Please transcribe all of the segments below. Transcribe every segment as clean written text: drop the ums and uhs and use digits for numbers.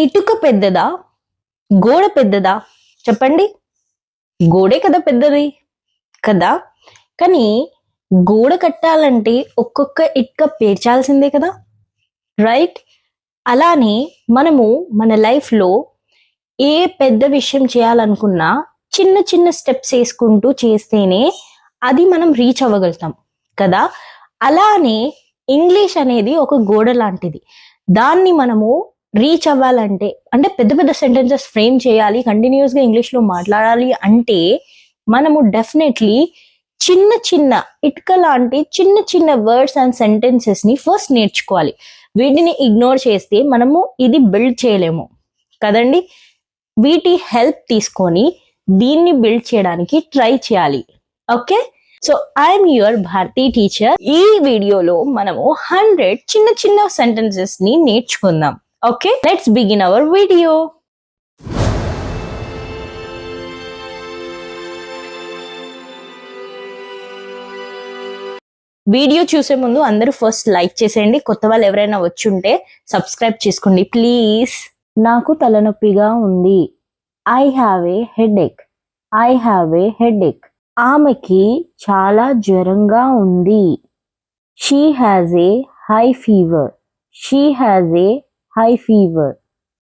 ఇటుక పెద్దదా గోడ పెద్దదా చెప్పండి. గోడే కదా పెద్దది కదా. కానీ గోడ కట్టాలంటే ఒక్కొక్క ఇటుక పేర్చాల్సిందే కదా, రైట్? అలానే మనము మన లైఫ్ లో ఏ పెద్ద విషయం చేయాలనుకున్నా చిన్న చిన్న స్టెప్స్ వేసుకుంటూ చేస్తేనే అది మనం రీచ్ అవ్వగలుగుతాం కదా. అలానే ఇంగ్లీష్ అనేది ఒక గోడ లాంటిది. దాన్ని మనము రీచ్ అవ్వాలంటే, అంటే పెద్ద పెద్ద సెంటెన్సెస్ ఫ్రేమ్ చేయాలి, కంటిన్యూస్ గా ఇంగ్లీష్ లో మాట్లాడాలి అంటే మనము డెఫినెట్లీ చిన్న చిన్న ఇటుక లాంటి చిన్న చిన్న వర్డ్స్ అండ్ సెంటెన్సెస్ ని ఫస్ట్ నేర్చుకోవాలి. వీటిని ఇగ్నోర్ చేస్తే మనము ఇది బిల్డ్ చేయలేము కదండి. వీటి హెల్ప్ తీసుకొని దీన్ని బిల్డ్ చేయడానికి ట్రై చేయాలి. Okay, so I'm your Bharati teacher. ఈ వీడియోలో మనము 100 చిన్న చిన్న సెంటెన్సెస్ ని నేర్చుకుందాం. Okay, let's begin our video. Video చూసే ముందు అందరూ ఫస్ట్ లైక్ చేసేయండి. కొత్త వాళ్ళు ఎవరైనా వచ్చుంటే సబ్స్క్రైబ్ చేసుకోండి ప్లీజ్. నాకు తలనొప్పిగా ఉంది. I have a headache. I have a headache. ఆమెకి చాలా జ్వరంగా ఉంది. She has a high fever. She has a high fever.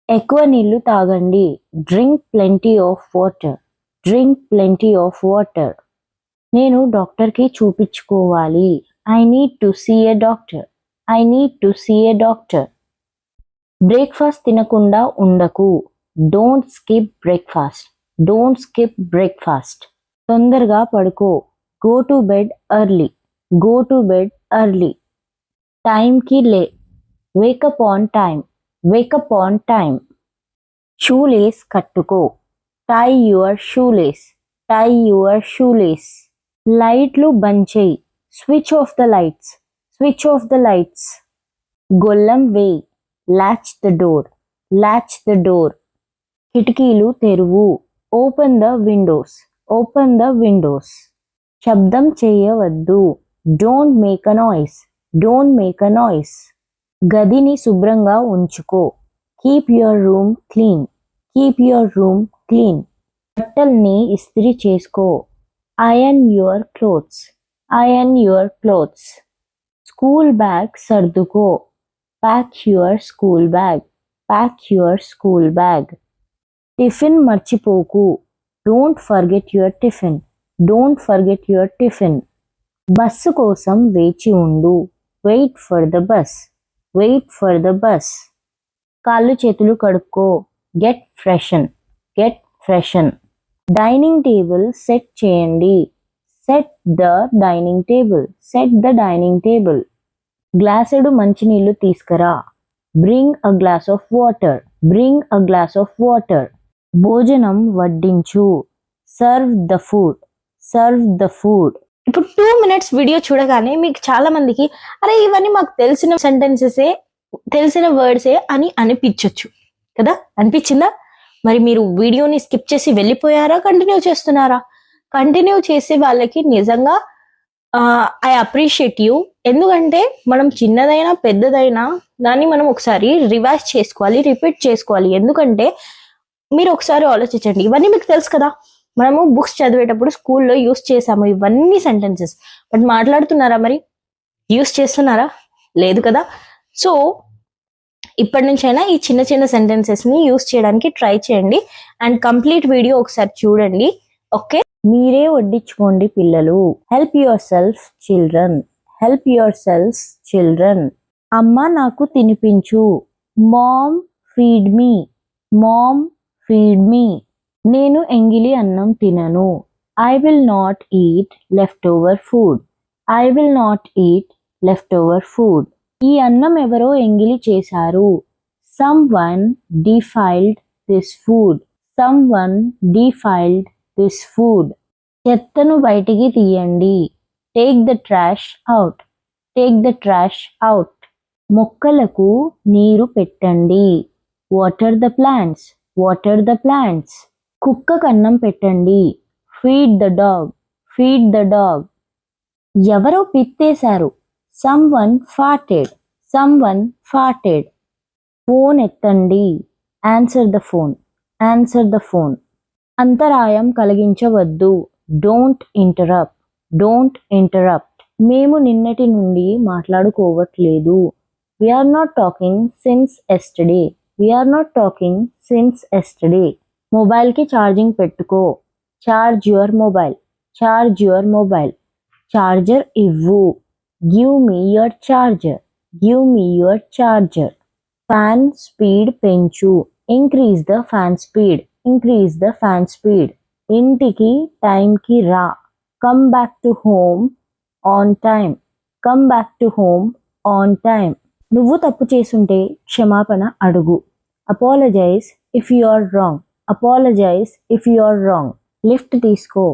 ఎక్కువ నీళ్లు తాగండి. Drink plenty of water. Drink plenty of water. నేను డాక్టర్కి చూపించుకోవాలి. I need to see a doctor. I need to see a doctor. Breakfast తినకుండా ఉండకు. Don't skip breakfast. Don't skip breakfast. తొందరగా పడుకో. Go to bed early. Go to bed early. టైంకి లే. Wake up on time. Wake up on time. Shoelace కట్టుకో. Tie your shoelace. Tie your shoelace. లైట్లు బంద్ చేయి. Switch off the lights. Switch off the lights. గొల్లం వేయి. Latch the door. Latch the door. కిటికీలు తెరువు. Open the windows. Open the windows. శబ్దం చేయవద్దు. Don't make a noise. Don't make a noise. గదిని శుభ్రంగా ఉంచుకో. Keep your room clean. Keep your room clean. బట్టల్ని ఇస్త్రీ చేసుకో. Iron your clothes. Iron your clothes. School bag సర్దుకో. Pack your school bag. Pack your school bag. Tiffin మర్చిపోకు. Don't forget your tiffin. Don't forget your tiffin. Bus కోసం వేచి ఉండు. Wait for the bus. Wait for the bus. కాళ్ళు చేతులు కడుక్కో. Get freshen. Get freshen. Dining table set చేయండి. Set the dining table. Set the dining table. గ్లాసెడు మంచినీళ్లు తీసుకురా. Bring a glass of water. Bring a glass of water. భోజనం వడ్డించు. Serve the food. Serve the food. ఇప్పుడు 2 minutes video చూడగానే మీకు చాలా మందికి అరే ఇవన్నీ మాకు తెలిసిన సెంటెన్సెసే, తెలిసిన వర్డ్సే అని అనిపించవచ్చు కదా. అనిపించిందా? మరి మీరు వీడియోని స్కిప్ చేసి వెళ్ళిపోయారా, కంటిన్యూ చేస్తున్నారా? కంటిన్యూ చేసే వాళ్ళకి నిజంగా ఐ అప్రిషియేట్ యూ. ఎందుకంటే మనం చిన్నదైనా పెద్దదైనా దాన్ని మనం ఒకసారి రివైజ్ చేసుకోవాలి, రిపీట్ చేసుకోవాలి. ఎందుకంటే మీరు ఒకసారి ఆలోచించండి, ఇవన్నీ మీకు తెలుసు కదా. మనము బుక్స్ చదివేటప్పుడు స్కూల్లో యూస్ చేసాము ఇవన్నీ సెంటెన్సెస్. బట్ మాట్లాడుతున్నారా? మరి యూస్ చేస్తున్నారా? లేదు కదా. సో ఇప్పటి నుంచైనా ఈ చిన్న చిన్న సెంటెన్సెస్ ని యూస్ చేయడానికి ట్రై చేయండి అండ్ కంప్లీట్ వీడియో ఒకసారి చూడండి. ఓకే, మీరే వడ్డించుకోండి పిల్లలు. Help your self children. Help your self children. అమ్మ నాకు తినిపించు. మామ్ ఫీడ్ మీ. మామ్ ఫీడ్ మీ. నేను ఎంగిలి అన్నం తినను. I will not eat left over food. I will not eat left over food. ఈ అన్నం ఎవరో ఎంగిలి చేశారు. Someone defiled this food. Someone defiled this food. చెత్తను బయటికి తీయండి. Take the trash out. Take the trash out. మొక్కలకు నీరు పెట్టండి. Water the plants. Water the plants. కుక్కకు అన్నం పెట్టండి. Feed the dog. Feed the dog. ఎవరో పిత్తేశారు. Someone farted. Someone farted. Phone ఎత్తండి. Answer the phone. Answer the phone. అంతరాయం కలిగించవద్దు. Don't interrupt. Don't interrupt. మేము నిన్నటి నుండి మాట్లాడుకోవట్లేదు. We are not talking since yesterday. We are not talking since yesterday. మొబైల్కి ఛార్జింగ్ పెట్టుకో. Charge your mobile. Charge your mobile. Charger ఇవ్వు. Give me your charger. Give me your charger. Fan speed పెంచు. Increase the fan speed. Increase the fan speed. ఇంటికి టైంకి రా. Come back to home on time. Come back to home on time. నువ్వు తప్పు చేసుంటే క్షమాపణ అడుగు. Apologise if you are wrong. Apologise if you are wrong. Lift తీసుకో.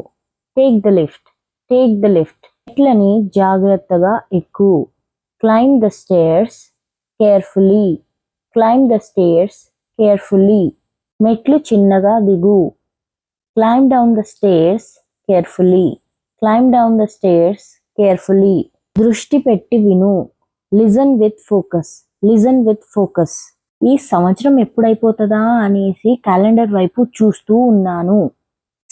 Take the లిఫ్ట్. టేక్ ద లిఫ్ట్. మెట్లని జాగ్రత్తగా ఎక్కు. Climb the stairs carefully. Climb the stairs carefully. మెట్లు చిన్నగా దిగు. Climb down the stairs carefully. Climb down the stairs carefully. దృష్టి పెట్టి విను. Listen with focus. Listen with focus. ఈ సంవత్సరం ఎప్పుడైపోతుందా అనేసి క్యాలెండర్ వైపు చూస్తూ ఉన్నాను.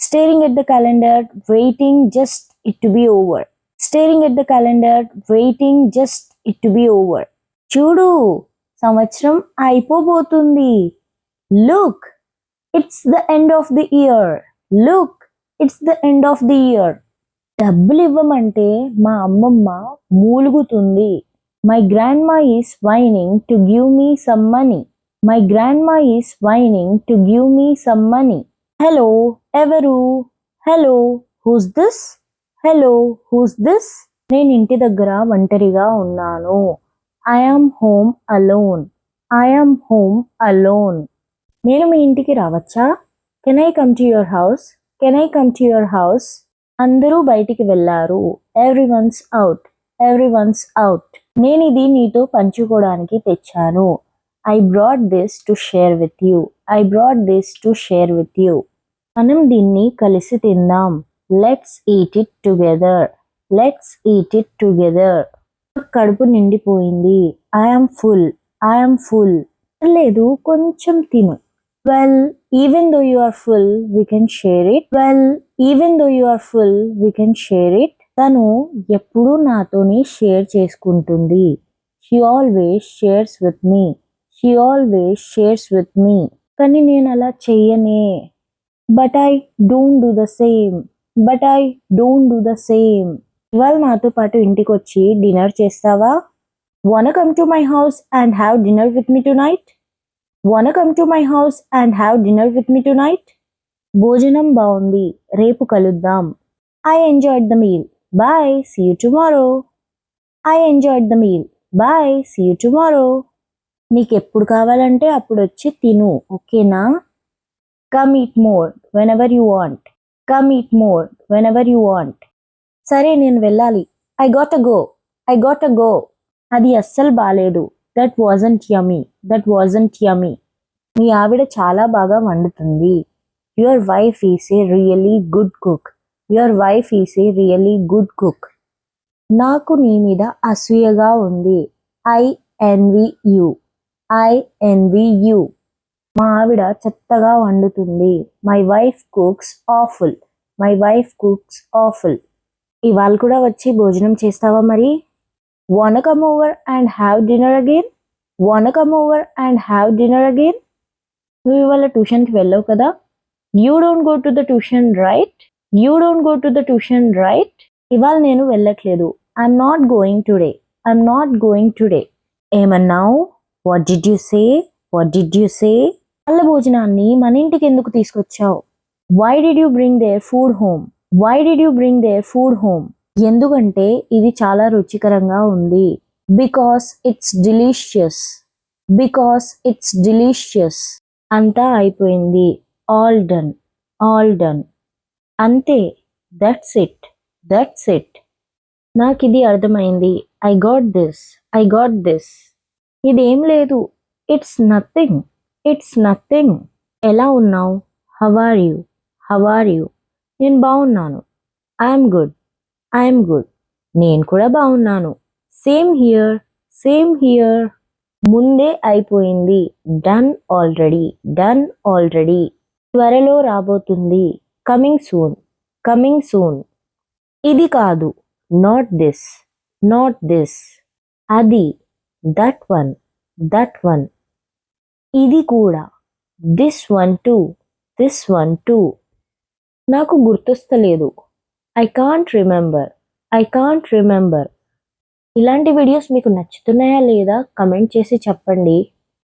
Staring at the calendar waiting just it to be over. Staring at the calendar waiting just it to be over. చూడు, సంవత్సరం అయిపోబోతుంది. Look, it's the end of the year. Look, it's the end of the year. డబ్బులు ఇవ్వమంటే మా అమ్మమ్మ మూలుగుతుంది. My grandma is whining to give me some money. My grandma is whining to give me some money. Hello, ఎవరు? Hello, who's this? Hello, who's this? నేను ఇంటి దగ్గర ఒంటరిగా ఉన్నాను. I am home alone. I am home alone. నేను మీ ఇంటికి రావచ్చా? Can I come to your house? Can I come to your house? అందరూ బయటికి వెళ్ళారు. Everyone's out. Everyone's out. నేను ఇది నీతో పంచుకోవడానికి తెచ్చాను. I brought this to share with you. I brought this to share with you. మనం దీన్ని కలిసి తిందాం. Let's eat it together. Let's eat it together. కడుపు నిండిపోయింది. I am full. I am full. లేదు, కొంచెం తిను. Well, even though you are full, we can share it. Well, even though you are full, we can share it. తను ఎప్పుడూ నాతోని share చేసుకుంటుంది. She always shares with me. She always shares with me. కానీ నేను అలా చెయ్యనే. But I don't do the same. But I don't do the same. ఇవాళ నాతో పాటు ఇంటికి వచ్చి డిన్నర్ చేస్తావా? Wanna come to my house and have dinner with me tonight? Wanna come to my house and have dinner with me tonight? భోజనం బాగుంది. రేపు కలుద్దాం. I enjoyed the meal. Bye. See you tomorrow. I enjoyed the meal. Bye. See you tomorrow. నీకు ఎప్పుడు కావాలంటే అప్పుడు వచ్చి తిను, ఓకేనా? Come eat more whenever you want. Come eat more whenever you want. సరే, నేను వెళ్ళాలి. I gotta go. I gotta go. అది అస్సలు బాలేదు. That wasn't yummy. That wasn't yummy. మీ ఆవిడ చాలా బాగా వండుతుంది. Your wife is a really good cook. Your wife is a really good cook. నాకు నీ మీద అసూయగా ఉంది. I envy you. I envy you. మా ఆవిడ చెత్తగా వండుతుంది. My wife cooks awful. My wife cooks awful. ఇవాళ కూడా వచ్చి భోజనం చేస్తావా మరి? Wanna come over and have dinner again? Wanna come over and have dinner again? నువ్వు ఇవాళ ట్యూషన్కి వెళ్ళావు కదా? You don't go to the tuition, right? You don't go to the tuition, right? ఇవాళ నేను వెళ్ళట్లేదు. I'm not going today. I'm not going today. ఏమన్నావు? What did you say? What did you say? వాళ్ళ భోజనాన్ని మన ఇంటికి ఎందుకు తీసుకొచ్చావు? Why did you bring their food home? Why did you bring their food home? ఎందుకంటే ఇది చాలా రుచికరంగా ఉంది. Because it's delicious. Because it's delicious. అంతా అయిపోయింది. All done. All done. అంతే. That's it. That's it. నాకు ఇది అర్థమైంది. I got this. I got this. ఇదేం లేదు. It's nothing. It's nothing. ఎలా ఉన్నావు? How are you? How are you? నేను బాగున్నాను. I'm good. I'm good. నేను కూడా బాగున్నాను. Same here. Same here. ముందే అయిపోయింది. Done already. Done already. త్వరలో రాబోతుంది. Coming soon. Coming soon. ఇది కాదు. Not this. Not this. అది. That one. That one. ఇది కూడా. This one too. This one too. నాకు గుర్తొస్తలేదు. I can't remember. I can't remember. ఇలాంటి వీడియోస్ మీకు నచ్చుతున్నాయా లేదా కమెంట్ చేసి చెప్పండి.